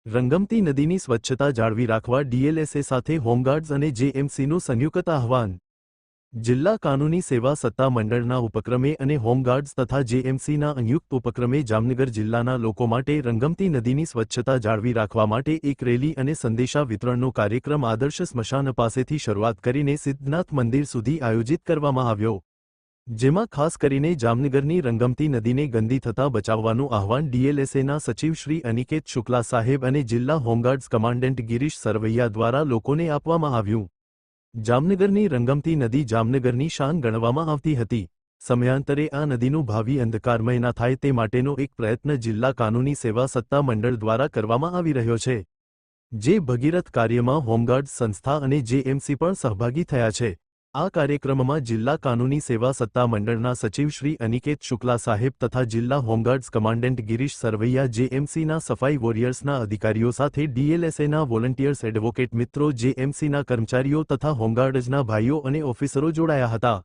રંગમતી નદીની સ્વચ્છતા જાળવી રાખવા ડીએલએસએ સાથે હોમગાર્ડ્સ અને જેએમસીનું સંયુક્ત આહ્વાન। જિલ્લા કાનૂની સેવા સત્તા મંડળના ઉપક્રમે અને હોમગાર્ડ્સ તથા જેએમસીના સંયુક્ત ઉપક્રમે જામનગર જિલ્લાના લોકો માટે રંગમતી નદીની સ્વચ્છતા જાળવી રાખવા માટે એક રેલી અને સંદેશા વિતરણનો કાર્યક્રમ આદર્શ સ્મશાન પાસેથી શરૂઆત કરીને સિદ્ધનાથ મંદિર સુધી આયોજિત કરવામાં આવ્યો, જેમાં ખાસ કરીને જામનગરની રંગમતી નદીને ગંદી થતા બચાવવાનું આહવાન ડીએલએસએના સચિવ શ્રી અનિકેત શુક્લા સાહેબ અને જિલ્લા હોમગાર્ડ્સ કમાન્ડન્ટ ગિરીશ સરવૈયા દ્વારા લોકોને આપવામાં આવ્યું। જામનગરની રંગમતી નદી જામનગરની શાન ગણવામાં આવતી હતી। સમયાંતરે આ નદીનું ભાવિ અંધકારમય ના થાય તે માટેનો એક પ્રયત્ન જિલ્લા કાનૂની સેવા સત્તા મંડળ દ્વારા કરવામાં આવી રહ્યો છે, જે ભગીરથ કાર્યમાં હોમગાર્ડ્સ સંસ્થા અને જેએમસી પણ સહભાગી થયા છે। આ કાર્યક્રમમાં જિલ્લા કાનૂની સેવા સત્તા મંડળના સચિવ શ્રી અનિકેત શુક્લા સાહેબ તથા જિલ્લા હોમગાર્ડ્સ કમાન્ડન્ટ ગિરીશ સરવૈયા, જેએમસીના સફાઈ વોરિયર્સના અધિકારીઓ સાથે ડીએલએસએના વોલન્ટિયર્સ, એડવોકેટ મિત્રો, જેએમસીના કર્મચારીઓ તથા હોમગાર્ડ્સના ભાઈઓ અને ઓફિસરો જોડાયા હતા।